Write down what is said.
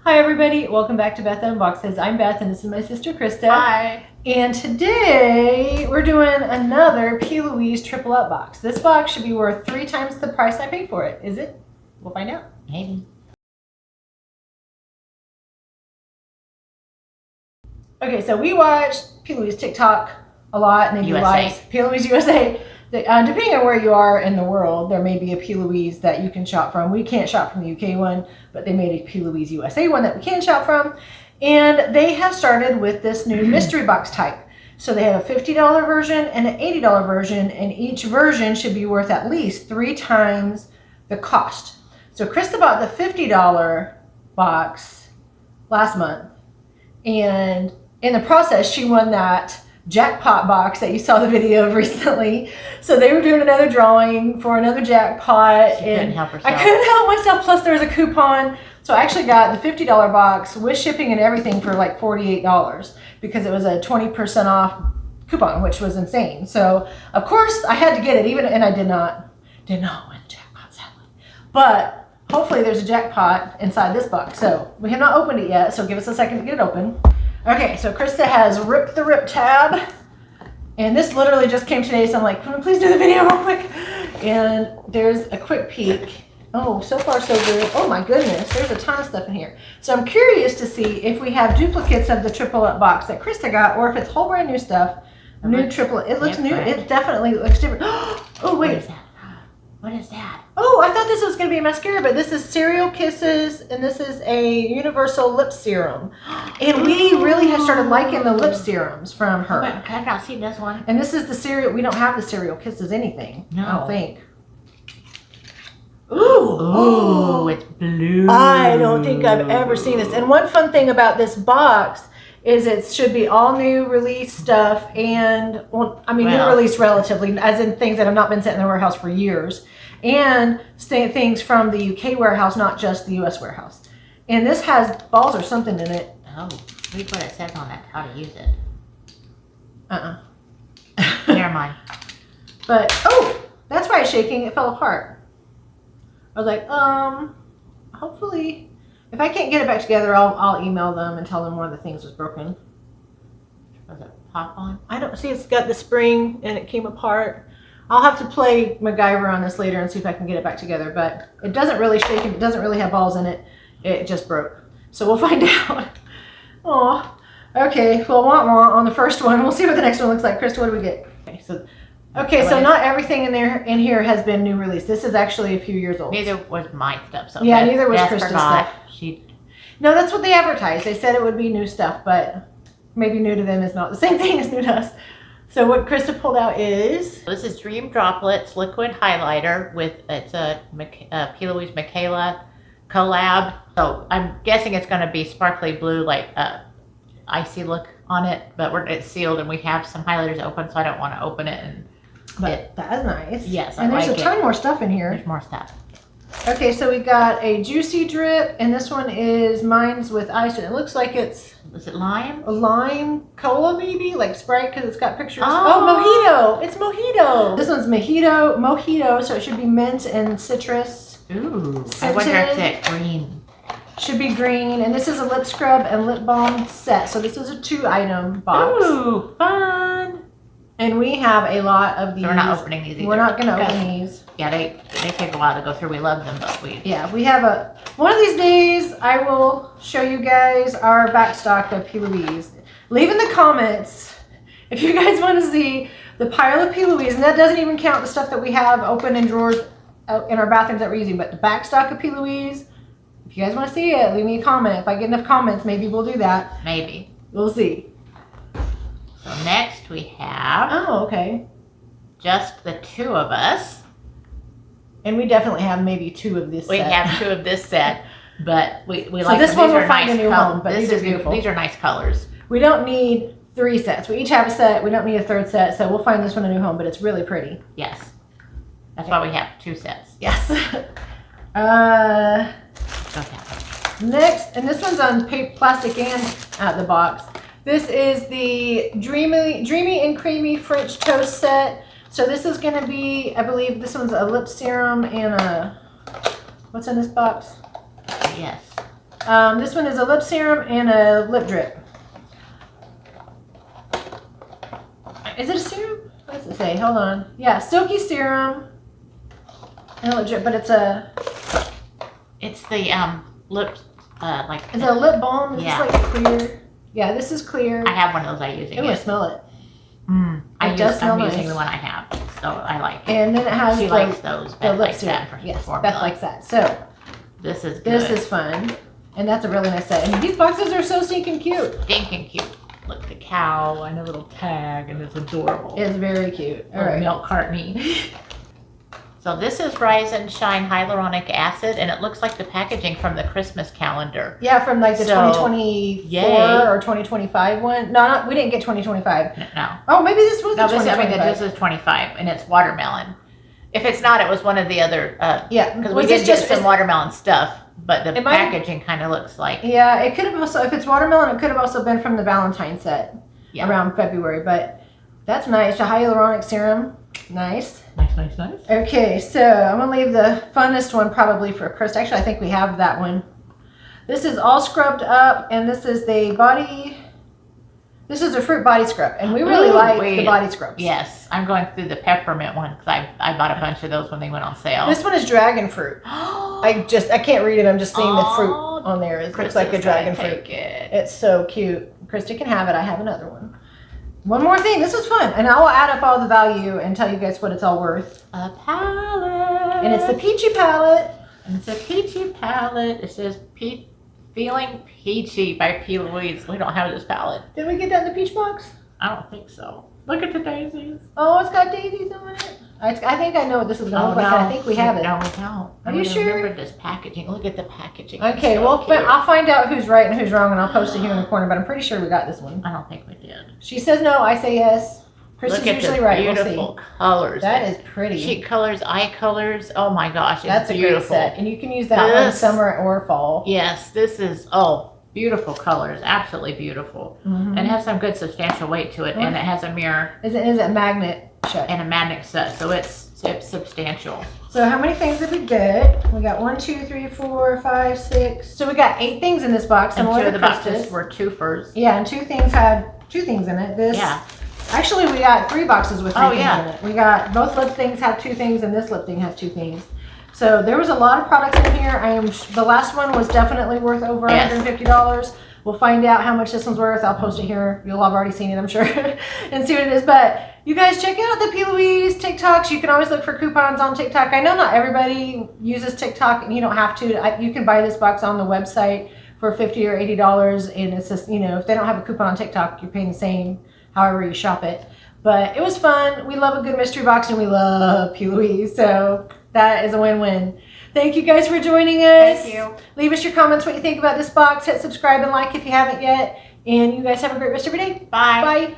Hi everybody, welcome back to Beth Unboxes. I'm Beth and this is my sister Krista. Hi. And today we're doing another P.LOUISE triple up box. This box should be worth 3 times the price I paid for it. Is it? We'll find out. Maybe. Okay, so we watched P.LOUISE TikTok a lot and they do lives. P.LOUISE USA. Depending on where you are in the world, there may be a P.LOUISE that you can shop from. We can't shop from the UK one, but they made a P.LOUISE USA one that we can shop from. And they have started with this new mystery box type. So they have a $50 version and an $80 version, and each version should be worth at least 3 times the cost. So Krista bought the $50 box last month, and in the process, she won that jackpot box that you saw the video of recently. So they were doing another drawing for another jackpot. She couldn't help herself. I couldn't help myself, plus there was a coupon. So I actually got the $50 box with shipping and everything for like $48 because it was a 20% off coupon, which was insane. So of course I had to get it, and I did not win the jackpot, sadly. But hopefully there's a jackpot inside this box. So we have not opened it yet, so give us a second to get it open. Okay, so Krista has ripped the rip tab, and this literally just came today, so I'm like, can we please do the video real quick? And there's a quick peek. Oh, so far so good. Oh my goodness, there's a ton of stuff in here. So I'm curious to see if we have duplicates of the triple up box that Krista got, or if it's whole brand new stuff. New triple, it looks new, it definitely looks different. Oh wait. What is that? What is that? Oh, I thought this was going to be a mascara, but this is Cereal Kisses, and this is a universal lip serum. And we really have started liking the lip serums from her. I've not seen this one. And this is the cereal. We don't have the Cereal Kisses anything. No. I don't think. Ooh, it's blue. I don't think I've ever seen this. And one fun thing about this box is it should be all new release stuff, and new release relatively, as in things that have not been sent in the warehouse for years, and things from the UK warehouse, not just the US warehouse. And this has balls or something in it. Oh, read what it says on that, how to use it. Never mind. But, oh, that's why it's shaking. It fell apart. I was like, hopefully, if I can't get it back together, I'll email them and tell them one of the things was broken. Was it pop on? I don't see. It's got the spring and it came apart. I'll have to play MacGyver on this later and see if I can get it back together. But it doesn't really shake. It doesn't really have balls in it. It just broke. So we'll find out. Aw. Okay. Well, on the first one. We'll see what the next one looks like. Krista, what do we get? Okay, so not everything in here has been new release. This is actually a few years old. Neither was my stuff. So yeah, neither was Krista's stuff. She. No, that's what they advertised. They said it would be new stuff, but maybe new to them is not the same thing as new to us. So what Krista pulled out is... This is Dream Droplets Liquid Highlighter it's a P.LOUISE Michaela collab. So I'm guessing it's going to be sparkly blue, like icy look on it, but it's sealed and we have some highlighters open, so I don't want to open it. But that is nice. Yes, and there's a ton more stuff in here. There's more stuff. Okay, so we got a juicy drip, and this one is mine's with ice, and it looks like it's... Is it lime? A lime cola, maybe? Like Sprite, because it's got pictures. Oh, mojito! It's mojito! This one's mojito, so it should be mint and citrus. Ooh, scented. I wonder if it's green. Should be green, and this is a lip scrub and lip balm set, so this is a 2-item box. Ooh, fun! And we have a lot of these. So we're not opening these either. We're not going to open these. Yeah, they take a while to go through. We love them, but we have one of these days I will show you guys our back stock of P.LOUISE. Leave in the comments if you guys want to see the pile of P.LOUISE, and that doesn't even count the stuff that we have open in drawers in our bathrooms that we're using, but the back stock of P.LOUISE, if you guys want to see it, leave me a comment. If I get enough comments, maybe we'll do that. Maybe. We'll see. So next we have... Oh, okay. Just the 2 of us. And we definitely have maybe 2 of this set. We have 2 of this set, but we like so this them. one will find a new home, but these are beautiful. These are nice colors. We don't need 3 sets. We each have a set. We don't need a 3rd set, so we'll find this one a new home, but it's really pretty. Yes. That's why we have 2 sets. Yes. Okay. Next, and this one's on plastic and out the box. This is the Dreamy and Creamy French Toast set. So this is going to be, I believe this one's a lip serum and a, what's in this box? Yes. This one is a lip serum and a lip drip. Is it a serum? What does it say? Hold on. Yeah, silky serum and a lip drip, but it's the lip like. Is it a lip balm? Is Yeah. this like clear? Yeah, this is clear. I have one of those I'm using. Ooh, I smell it. I'm smell using nice. the one I have, so I like it. And then it has She likes those. the Beth lip likes serum. that for Yes, formula. Beth likes that. So This is good. this is fun, and that's a really nice set. And these boxes are so stinking cute. Stinking cute. Look, the cow and a little tag, and it's adorable. It's very cute. All Little right. milk cartony. So this is Rise and Shine Hyaluronic Acid, and it looks like the packaging from the Christmas calendar. Yeah, from like the So, 2024 yay. or 2025 one. No, we didn't get 2025. No. Oh, maybe this was No, the this, I mean, 2025. this is 25, and it's watermelon. If it's not, it was one of the other, Yeah, because was we did this get just some watermelon stuff, but the It might- packaging kind of looks like, Yeah, it could have also, if it's watermelon, it could have also been from the Valentine set Yeah. around February. But that's nice. A hyaluronic serum, nice. nice. Okay, so I'm gonna leave the funnest one probably for Chris. Actually, I think we have that one. This is all scrubbed up, and this is the body. This is a fruit body scrub, and we really Ooh, like wait. the body scrubs. Yes, I'm going through the peppermint one because I bought a bunch of those when they went on sale. This one is dragon fruit. I can't read it. I'm just seeing the fruit on there. It looks like a dragon fruit. Take it. It's so cute. Krista can have it. I have another one. One more thing. This is fun, and I will add up all the value and tell you guys what it's all worth. A palette. And it's the Peachy palette. And it's a peachy palette. It says Feeling Peachy by P.LOUISE. We don't have this palette. Did we get that in the peach box? I don't think so. Look at the daisies. Oh, it's got daisies on it. I think I know what this is going to look like. And I think we have it. No, we don't. Are you sure? Remember this packaging. Look at the packaging. Okay, It's so well, cute. I'll find out who's right and who's wrong, and I'll post it here in the corner. But I'm pretty sure we got this one. I don't think we did. She says no. I say yes. Chris Look is at usually the right. We'll beautiful see. colors. That is pretty. Cheek colors, eye colors. Oh my gosh, it's That's a beautiful. great set, and you can use that one This- summer or fall. Yes, this is beautiful colors, absolutely beautiful, Mhm. and it has some good substantial weight to it, and it has a mirror Is it magnet shut? and a magnet set, so it's substantial. So how many things did we get? We got 1, 2, 3, 4, 5, 6. So we got 8 things in this box. And similar two of to the boxes Krista's. were twofers. Yeah, and 2 things had 2 things in it. This. Yeah. Actually, we got 3 boxes with 3 Oh, things yeah. in it. We got both lip things have 2 things, and this lip thing has 2 things. So there was a lot of products in here. The last one was definitely worth over Yes. $150. We'll find out how much this one's worth. I'll post it here. You'll have already seen it, I'm sure, and see what it is. But you guys check out the P.LOUISE TikToks. You can always look for coupons on TikTok. I know not everybody uses TikTok, and you don't have to. You can buy this box on the website for $50 or $80, and it's just, if they don't have a coupon on TikTok, you're paying the same however you shop it. But it was fun. We love a good mystery box, and we love P.LOUISE, so that is a win-win. Thank you guys for joining us. Thank you. Leave us your comments, what you think about this box. Hit subscribe and like if you haven't yet. And you guys have a great rest of your day. Bye. Bye.